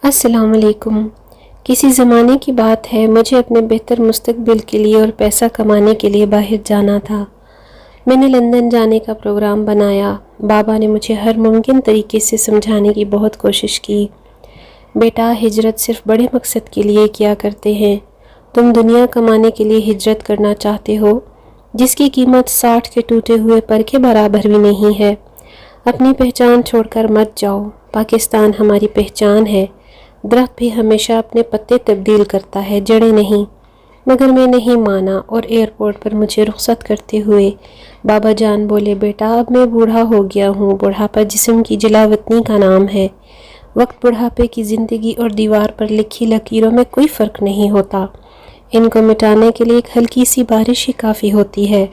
السلام علیکم۔ کسی زمانے کی بات ہے، مجھے اپنے بہتر مستقبل کے لیے اور پیسہ کمانے کے لیے باہر جانا تھا۔ میں نے لندن جانے کا پروگرام بنایا۔ بابا نے مجھے ہر ممکن طریقے سے سمجھانے کی بہت کوشش کی۔ بیٹا، ہجرت صرف بڑے مقصد کے لیے کیا کرتے ہیں۔ تم دنیا کمانے کے لیے ہجرت کرنا چاہتے ہو، جس کی قیمت 60 کے ٹوٹے ہوئے پر کے برابر بھی نہیں ہے۔ اپنی پہچان چھوڑ کر مت جاؤ۔ پاکستان ہماری پہچان ہے۔ درخت بھی ہمیشہ اپنے پتے تبدیل کرتا ہے، جڑیں نہیں۔ مگر میں نہیں مانا اور ایئرپورٹ پر مجھے رخصت کرتے ہوئے بابا جان بولے، بیٹا اب میں بوڑھا ہو گیا ہوں۔ بڑھاپا جسم کی جلاوطنی کا نام ہے۔ وقت بڑھاپے کی زندگی اور دیوار پر لکھی لکیروں میں کوئی فرق نہیں ہوتا۔ ان کو مٹانے کے لیے ایک ہلکی سی بارش ہی کافی ہوتی ہے۔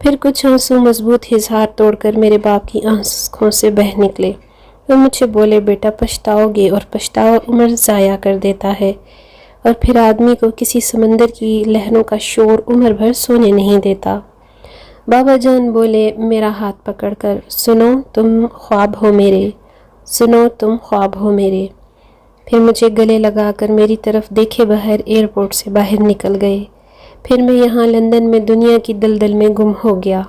پھر کچھ آنسو مضبوط اظہار توڑ کر میرے باپ کی آنکھوں سے بہہ نکلے۔ وہ مجھے بولے، بیٹا پچھتاؤ گے، اور پچھتاوا عمر ضائع کر دیتا ہے، اور پھر آدمی کو کسی سمندر کی لہروں کا شور عمر بھر سونے نہیں دیتا۔ بابا جان بولے میرا ہاتھ پکڑ کر، سنو تم خواب ہو میرے، سنو تم خواب ہو میرے۔ پھر مجھے گلے لگا کر میری طرف دیکھے بغیر ایئرپورٹ سے باہر نکل گئے۔ پھر میں یہاں لندن میں دنیا کی دلدل میں گم ہو گیا۔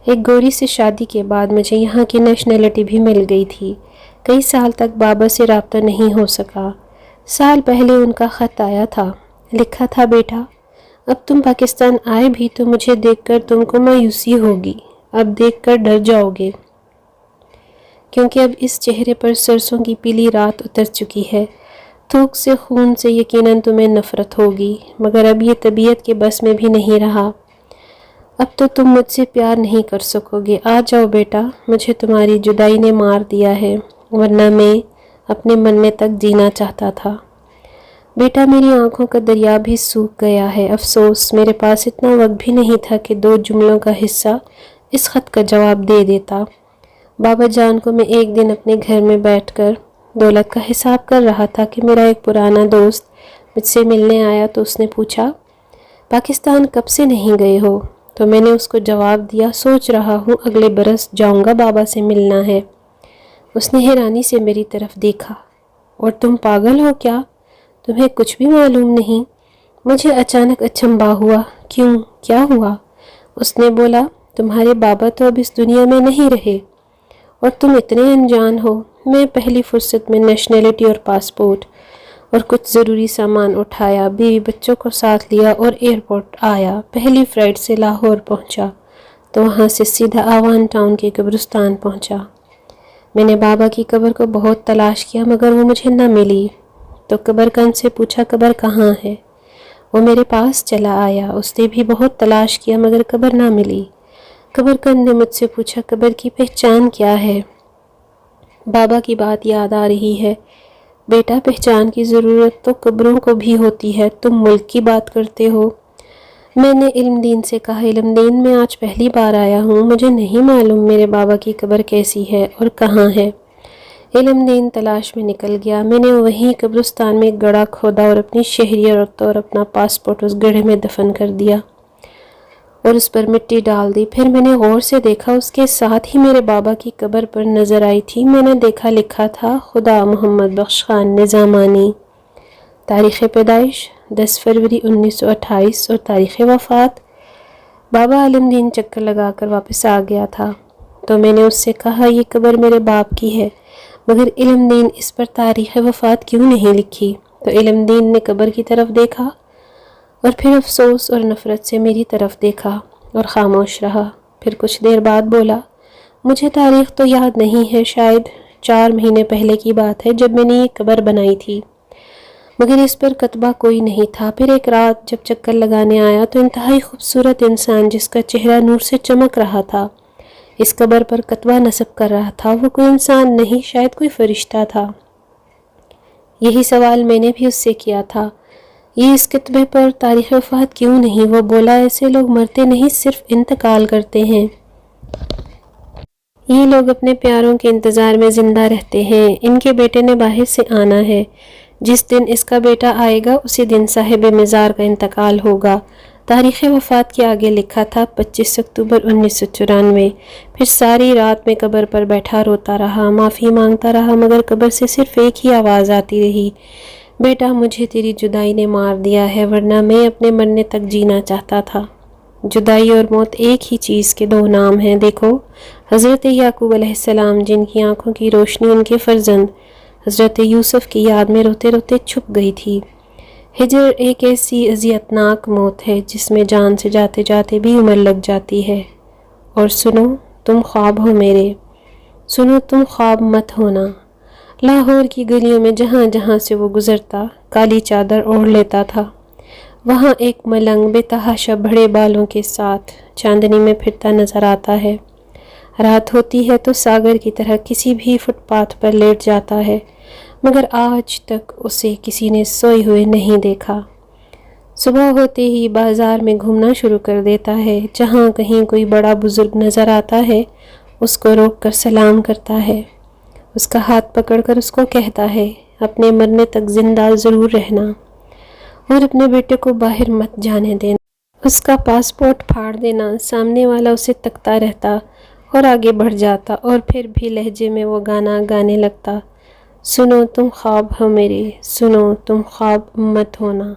ایک گوری سے شادی کے بعد مجھے یہاں کی نیشنلٹی بھی مل گئی تھی۔ کئی سال تک بابا سے رابطہ نہیں ہو سکا۔ سال پہلے ان کا خط آیا تھا، لکھا تھا، بیٹا اب تم پاکستان آئے بھی تو مجھے دیکھ کر تم کو مایوسی ہوگی، اب دیکھ کر ڈر جاؤ گے، کیونکہ اب اس چہرے پر سرسوں کی پیلی رات اتر چکی ہے۔ تھوک سے خون سے یقیناً تمہیں نفرت ہوگی، مگر اب یہ طبیعت کے بس میں بھی نہیں رہا۔ اب تو تم مجھ سے پیار نہیں کر سکو گے۔ آ جاؤ بیٹا، مجھے تمہاری جدائی نے مار دیا ہے، ورنہ میں اپنے مرنے تک جینا چاہتا تھا۔ بیٹا میری آنکھوں کا دریا بھی سوکھ گیا ہے۔ افسوس میرے پاس اتنا وقت بھی نہیں تھا کہ 2 جملوں کا حصہ اس خط کا جواب دے دیتا۔ بابا جان کو میں ایک دن اپنے گھر میں بیٹھ کر دولت کا حساب کر رہا تھا کہ میرا ایک پرانا دوست مجھ سے ملنے آیا تو اس نے پوچھا، پاکستان کب سے نہیں گئے ہو؟ تو میں نے اس کو جواب دیا، سوچ رہا ہوں اگلے برس جاؤں گا، بابا سے ملنا ہے۔ اس نے حیرانی سے میری طرف دیکھا، اور تم پاگل ہو کیا؟ تمہیں کچھ بھی معلوم نہیں؟ مجھے اچانک اچنبھا ہوا۔ کیوں، کیا ہوا؟ اس نے بولا، تمہارے بابا تو اب اس دنیا میں نہیں رہے، اور تم اتنے انجان ہو۔ میں پہلی فرصت میں نیشنلٹی اور پاسپورٹ اور کچھ ضروری سامان اٹھایا، بیوی بچوں کو ساتھ لیا اور ایئرپورٹ آیا۔ پہلی فلائٹ سے لاہور پہنچا تو وہاں سے سیدھا آوان ٹاؤن کے قبرستان پہنچا۔ میں نے بابا کی قبر کو بہت تلاش کیا، مگر وہ مجھے نہ ملی۔ تو قبرکن سے پوچھا، قبر کہاں ہے؟ وہ میرے پاس چلا آیا۔ اس نے بھی بہت تلاش کیا، مگر قبر نہ ملی۔ قبرکن نے مجھ سے پوچھا، قبر کی پہچان کیا ہے؟ بابا کی بات یاد آ رہی ہے، بیٹا پہچان کی ضرورت تو قبروں کو بھی ہوتی ہے، تم ملک کی بات کرتے ہو۔ میں نے علم دین سے کہا، علم دین میں آج پہلی بار آیا ہوں، مجھے نہیں معلوم میرے بابا کی قبر کیسی ہے اور کہاں ہے۔ علم دین تلاش میں نکل گیا۔ میں نے وہیں قبرستان میں ایک گڑھا کھودا اور اپنی شہریت اور اپنا پاسپورٹ اس گڑھے میں دفن کر دیا اور اس پر مٹی ڈال دی۔ پھر میں نے غور سے دیکھا، اس کے ساتھ ہی میرے بابا کی قبر پر نظر آئی تھی۔ میں نے دیکھا لکھا تھا، خدا محمد بخش خان نظامانی، تاریخ پیدائش 10 فروری 1928 اور تاریخ وفات۔ بابا علم دین چکر لگا کر واپس آ گیا تھا، تو میں نے اس سے کہا، یہ قبر میرے باپ کی ہے، مگر علم دین اس پر تاریخ وفات کیوں نہیں لکھی؟ تو علم دین نے قبر کی طرف دیکھا اور پھر افسوس اور نفرت سے میری طرف دیکھا اور خاموش رہا۔ پھر کچھ دیر بعد بولا، مجھے تاریخ تو یاد نہیں ہے، شاید 4 مہینے پہلے کی بات ہے جب میں نے یہ قبر بنائی تھی، مگر اس پر کتبہ کوئی نہیں تھا۔ پھر ایک رات جب چکر لگانے آیا تو انتہائی خوبصورت انسان جس کا چہرہ نور سے چمک رہا تھا اس قبر پر کتبہ نصب کر رہا تھا۔ وہ کوئی انسان نہیں، شاید کوئی فرشتہ تھا۔ یہی سوال میں نے بھی اس سے کیا تھا، یہ اس کتبے پر تاریخ وفات کیوں نہیں؟ وہ بولا، ایسے لوگ مرتے نہیں، صرف انتقال کرتے ہیں۔ یہ لوگ اپنے پیاروں کے انتظار میں زندہ رہتے ہیں، ان کے بیٹے نے باہر سے آنا ہے، جس دن اس کا بیٹا آئے گا اسی دن صاحب مزار کا انتقال ہوگا۔ تاریخ وفات کے آگے لکھا تھا 25 اکتوبر 1994۔ پھر ساری رات میں قبر پر بیٹھا روتا رہا، معافی مانگتا رہا، مگر قبر سے صرف ایک ہی آواز آتی رہی، بیٹا مجھے تیری جدائی نے مار دیا ہے، ورنہ میں اپنے مرنے تک جینا چاہتا تھا۔ جدائی اور موت ایک ہی چیز کے دو نام ہیں۔ دیکھو حضرت یعقوب علیہ السلام، جن کی آنکھوں کی روشنی ان کے فرزند حضرت یوسف کی یاد میں روتے روتے چھپ گئی تھی۔ ہجر ایک ایسی اذیتناک موت ہے جس میں جان سے جاتے جاتے بھی عمر لگ جاتی ہے۔ اور سنو تم خواب ہو میرے، سنو تم خواب مت ہونا۔ لاہور کی گلیوں میں جہاں جہاں سے وہ گزرتا کالی چادر اوڑھ لیتا تھا، وہاں ایک ملنگ بے تحاشا بڑے بالوں کے ساتھ چاندنی میں پھرتا نظر آتا ہے۔ رات ہوتی ہے تو ساگر کی طرح کسی بھی فٹ پاتھ پر لیٹ جاتا ہے، مگر آج تک اسے کسی نے سوئے ہوئے نہیں دیکھا۔ صبح ہوتے ہی بازار میں گھومنا شروع کر دیتا ہے، جہاں کہیں کوئی بڑا بزرگ نظر آتا ہے اس کو روک کر سلام کرتا ہے، اس کا ہاتھ پکڑ کر اس کو کہتا ہے اپنے مرنے تک زندہ ضرور رہنا اور اپنے بیٹے کو باہر مت جانے دینا۔ اس کا پاسپورٹ پھاڑ دینا۔ سامنے والا اسے تکتا رہتا اور آگے بڑھ جاتا، اور پھر بھی لہجے میں وہ گانا گانے لگتا، سنو تم خواب ہو میرے، سنو تم خواب مت ہونا۔